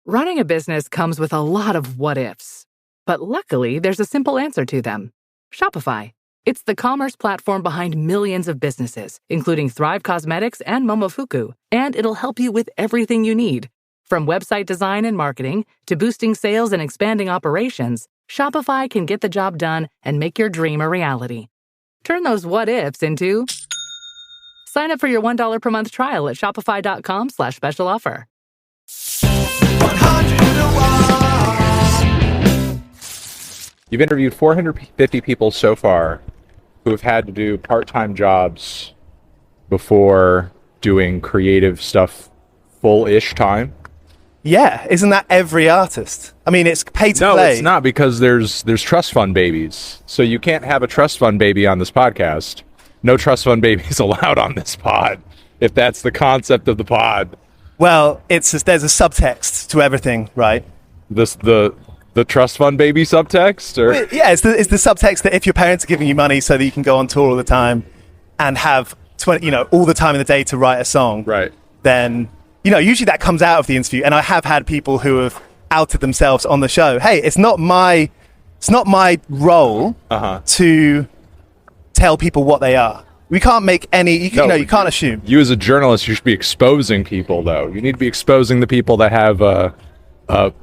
Running a business comes with a lot of what-ifs. But luckily, there's a simple answer to them. Shopify. It's the commerce platform behind millions of businesses, including Thrive Cosmetics and Momofuku, and it'll help you with everything you need. From website design and marketing to boosting sales and expanding operations, Shopify can get the job done and make your dream a reality. Turn those what-ifs into... Sign up for your $1 per month trial at shopify.com/special offer. 100 You've interviewed 450 people so far who have had to do part-time jobs before doing creative stuff full-ish time. Yeah, isn't that every artist? I mean, it's pay to play. No, it's not, because there's trust fund babies. So you can't have a trust fund baby on this podcast. No trust fund babies allowed on this pod, if that's the concept of the pod. Well, there's a subtext to everything, right? The trust fund baby subtext, or yeah, it's the subtext that if your parents are giving you money so that you can go on tour all the time and have all the time in the day to write a song, right? Then usually that comes out of the interview. And I have had people who have outed themselves on the show. Hey, it's not my role to tell people what they are. We can't make any. You can't assume. You as a journalist, you should be exposing people, though. You need to be exposing the people that have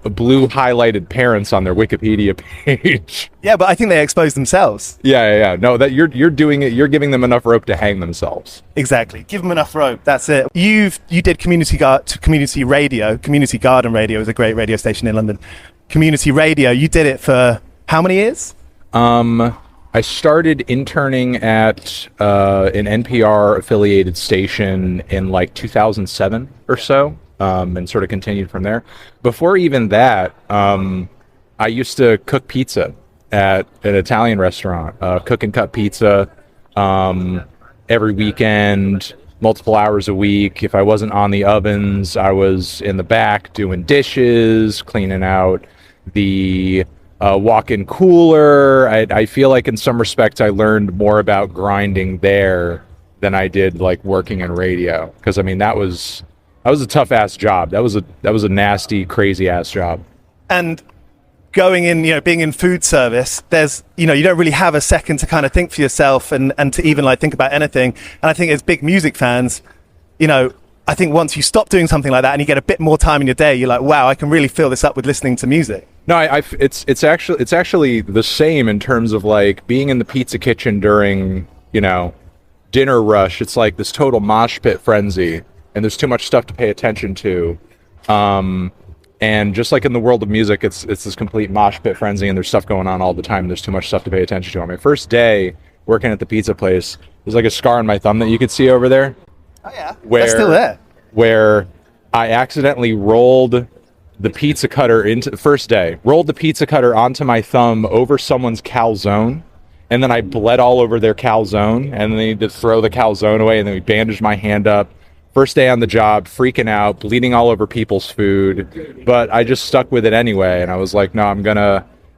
blue highlighted parents on their Wikipedia page. Yeah, but I think they expose themselves. Yeah. No, that you're doing it. You're giving them enough rope to hang themselves. Exactly. Give them enough rope. That's it. You did community radio. Community Garden Radio is a great radio station in London. Community radio. You did it for how many years? I started interning at an NPR affiliated station in like 2007 or so. And sort of continued from there. Before even that, I used to cook pizza at an Italian restaurant, cook and cut pizza every weekend, multiple hours a week. If I wasn't on the ovens, I was in the back doing dishes, cleaning out the walk-in cooler. I feel like in some respects I learned more about grinding there than I did like working in radio, because I mean that was a tough ass job. That was a nasty, crazy ass job. And going in, being in food service, there's, you don't really have a second to kind of think for yourself and to even like think about anything. And I think as big music fans, I think once you stop doing something like that and you get a bit more time in your day, you're like, wow, I can really fill this up with listening to music. No, it's actually the same in terms of like being in the pizza kitchen during, dinner rush. It's like this total mosh pit frenzy. And there's too much stuff to pay attention to. And just like in the world of music, it's this complete mosh pit frenzy, and there's stuff going on all the time. And there's too much stuff to pay attention to. On my first day working at the pizza place, there's like a scar on my thumb that you could see over there. Oh, yeah. That's still there. Where I accidentally rolled the pizza cutter rolled the pizza cutter onto my thumb over someone's calzone. And then I bled all over their calzone. And then they had to throw the calzone away. And then we bandaged my hand up. First day on the job, freaking out, bleeding all over people's food, but I just stuck with it anyway, and I was like, no,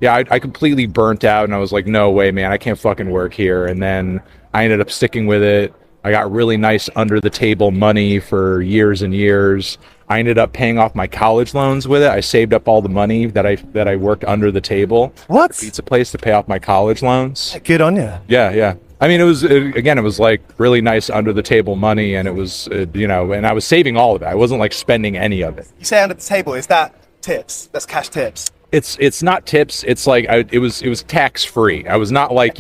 I completely burnt out, and I was like, no way, man, I can't fucking work here, and then I ended up sticking with it. I got really nice under-the-table money for years and years. I ended up paying off my college loans with it. I saved up all the money that I worked under the table. What? At the pizza place to pay off my college loans. Good on you. Yeah. I mean, it was like really nice under the table money, and it was, and I was saving all of it. I wasn't like spending any of it. You say under the table, is that tips? That's cash tips? It's not tips. It's like, it was tax free. I was not like,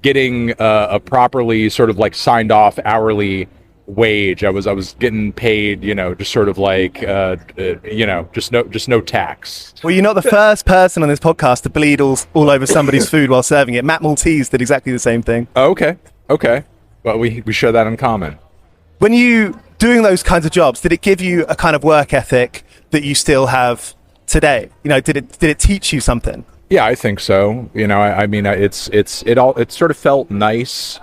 getting a properly sort of like signed off hourly wage. I was getting paid, just sort of like, just no tax. Well, you're not the first person on this podcast to bleed all over somebody's food while serving it. Matt Maltese did exactly the same thing. Oh, okay. Well, we share that in common. When you doing those kinds of jobs, did it give you a kind of work ethic that you still have today? Did it teach you something? Yeah, I think so. I mean, it sort of felt nice.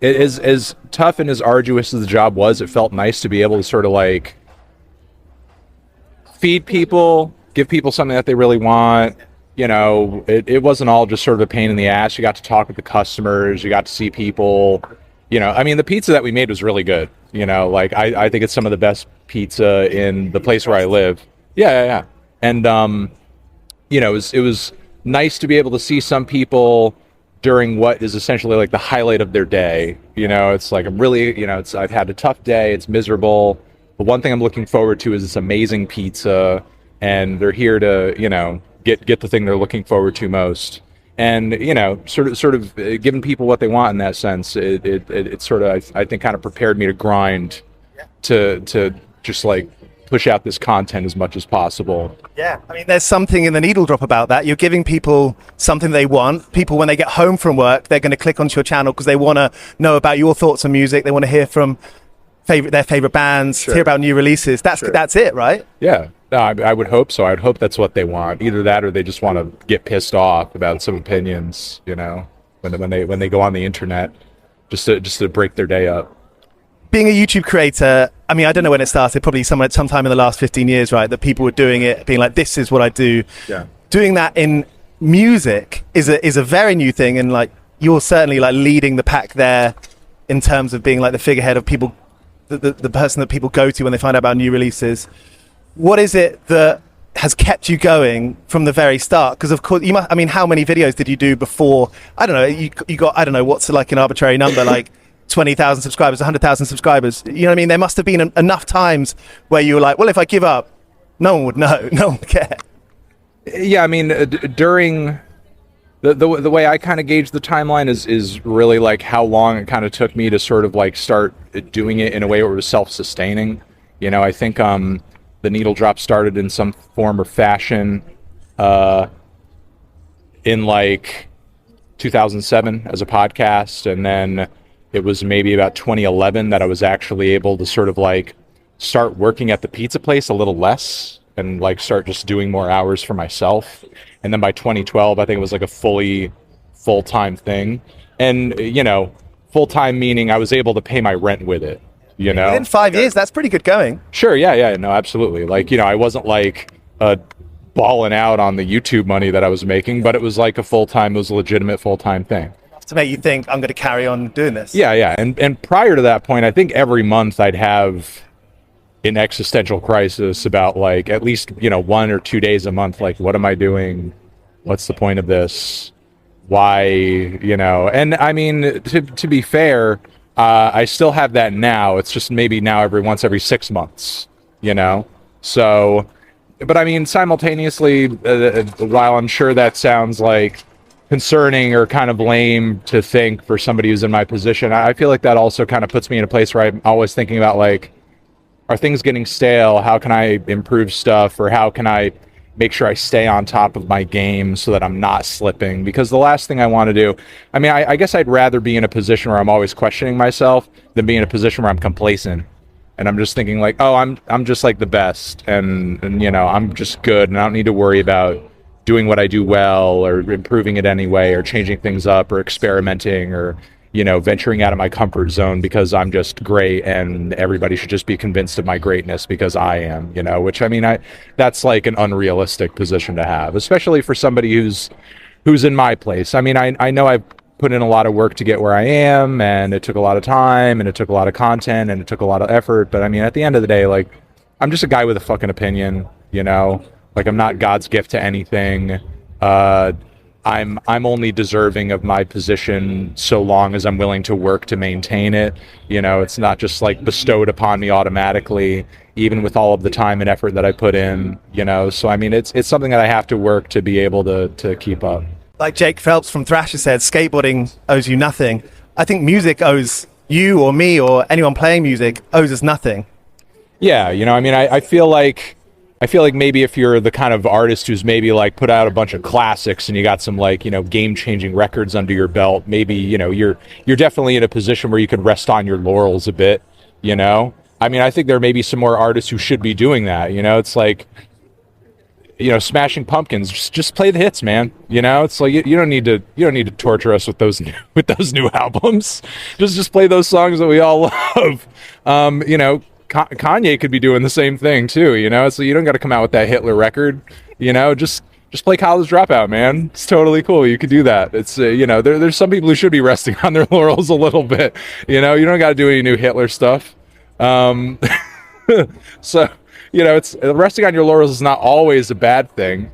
It is as tough and as arduous as the job was. It felt nice to be able to sort of like feed people, give people something that they really want. It wasn't all just sort of a pain in the ass. You got to talk with the customers. You got to see people. I mean, the pizza that we made was really good. I think it's some of the best pizza in the place where I live. Yeah. And it was nice to be able to see some people during what is essentially like the highlight of their day. It's like I'm really, I've had a tough day, it's miserable. But one thing I'm looking forward to is this amazing pizza, and they're here to, get the thing they're looking forward to most. And, sort of giving people what they want in that sense, it sort of, I think, kind of prepared me to grind to just like push out this content as much as possible. Yeah, I mean, there's something in the needle drop about that. You're giving people something they want. People, when they get home from work, they're going to click onto your channel because they want to know about your thoughts on music. They want to hear from their favorite bands, hear about new releases. That's it, right? Yeah, no, I would hope so. I would hope that's what they want. Either that, or they just want to get pissed off about some opinions. When they go on the internet, just to break their day up. Being a YouTube creator, I mean, I don't know when it started, probably sometime in the last 15 years, right, that people were doing it, being like, this is what I do. Yeah. Doing that in music is a very new thing, and like you're certainly like leading the pack there in terms of being like the figurehead of people, the person that people go to when they find out about new releases. What is it that has kept you going from the very start? Because of course you must, I mean, how many videos did you do before? I don't know, you got, I don't know, what's like an arbitrary number, like 20,000 subscribers, 100,000 subscribers. You know what I mean? There must have been enough times where you were like, well, if I give up, no one would know. No one would care. Yeah, I mean, during the way I kind of gauge the timeline is really like how long it kind of took me to sort of like start doing it in a way where it was self-sustaining. I think the needle drop started in some form or fashion in like 2007 as a podcast, and then it was maybe about 2011 that I was actually able to sort of like start working at the pizza place a little less and like start just doing more hours for myself. And then by 2012, I think it was like a full-time thing. And, full-time meaning I was able to pay my rent with it, Within 5 years, that's pretty good going. Sure, yeah, no, absolutely. Like, I wasn't like balling out on the YouTube money that I was making, but it was like it was a legitimate full-time thing. To make you think I'm going to carry on doing this. Yeah. And prior to that point, I think every month I'd have an existential crisis about like at least, 1 or 2 days a month. Like, what am I doing? What's the point of this? Why, and I mean, to be fair, I still have that now. It's just maybe now every 6 months, So, but I mean, simultaneously, while I'm sure that sounds like concerning or kind of lame to think for somebody who's in my position, I feel like that also kind of puts me in a place where I'm always thinking about like, are things getting stale? How can I improve stuff, or how can I make sure I stay on top of my game so that I'm not slipping? Because the last thing I want to do, I mean, I guess I'd rather be in a position where I'm always questioning myself than be in a position where I'm complacent and I'm just thinking like, oh, I'm just like the best, and I'm just good, and I don't need to worry about doing what I do well, or improving it anyway, or changing things up, or experimenting, or, venturing out of my comfort zone because I'm just great and everybody should just be convinced of my greatness because I am, which, I mean, that's like an unrealistic position to have, especially for somebody who's in my place. I mean, I know I've put in a lot of work to get where I am, and it took a lot of time, and it took a lot of content, and it took a lot of effort. But I mean, at the end of the day, like, I'm just a guy with a fucking opinion, Like, I'm not God's gift to anything. I'm only deserving of my position so long as I'm willing to work to maintain it. It's not just like bestowed upon me automatically, even with all of the time and effort that I put in. So I mean, it's something that I have to work to be able to keep up. Like Jake Phelps from Thrasher said, skateboarding owes you nothing. I think music owes you or me or anyone playing music owes us nothing. Yeah, I mean, I feel like maybe if you're the kind of artist who's maybe like put out a bunch of classics and you got some like, game-changing records under your belt, maybe, you're definitely in a position where you could rest on your laurels a bit, I mean, I think there may be some more artists who should be doing that, It's like, Smashing Pumpkins, just play the hits, man. It's like you don't need to torture us with those new albums. Just play those songs that we all love. Kanye could be doing the same thing too, so you don't got to come out with that Hitler record, just play College Dropout, man. It's totally cool. You could do that. It's there's some people who should be resting on their laurels a little bit, you don't got to do any new Hitler stuff. So it's resting on your laurels is not always a bad thing.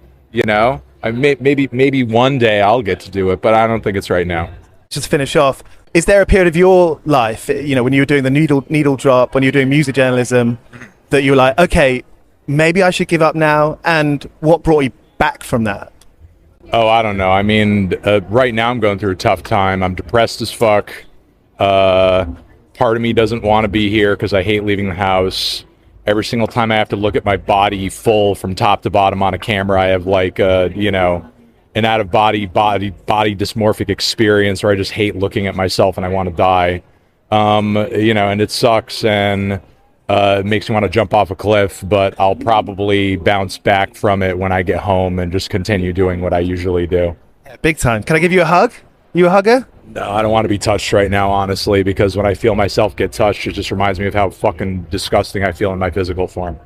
Maybe one day I'll get to do it, but I don't think it's right now. Just to finish off, is there a period of your life, when you were doing the needle drop, when you were doing music journalism, that you were like, okay, maybe I should give up now? And what brought you back from that? Oh, I don't know. I mean, right now I'm going through a tough time. I'm depressed as fuck. Part of me doesn't want to be here because I hate leaving the house. Every single time I have to look at my body full from top to bottom on a camera, I have like, an out-of-body dysmorphic experience where I just hate looking at myself and I want to die. And it sucks and it makes me want to jump off a cliff, but I'll probably bounce back from it when I get home and just continue doing what I usually do. Yeah, big time. Can I give you a hug? You a hugger? No, I don't want to be touched right now, honestly, because when I feel myself get touched, it just reminds me of how fucking disgusting I feel in my physical form.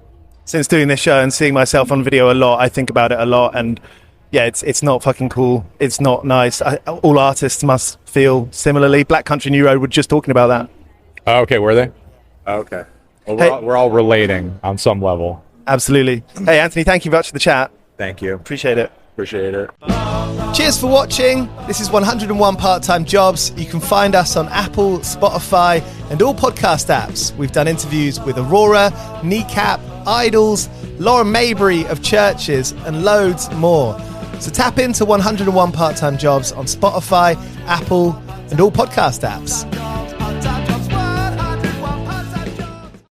Since doing this show and seeing myself on video a lot, I think about it a lot, and yeah, it's not fucking cool. It's not nice. All artists must feel similarly. Black Country New Road were just talking about that. Oh, okay, were they? Oh, okay. Well, we're all relating on some level. Absolutely. Hey, Anthony, thank you very much for the chat. Thank you. Appreciate it. Appreciate it. Cheers for watching. This is 101 Part-Time Jobs. You can find us on Apple, Spotify, and all podcast apps. We've done interviews with Aurora, Kneecap, Idols, Lauren Maybury of Churches, and loads more. So tap into 101 Part-Time Jobs on Spotify, Apple, and all podcast apps.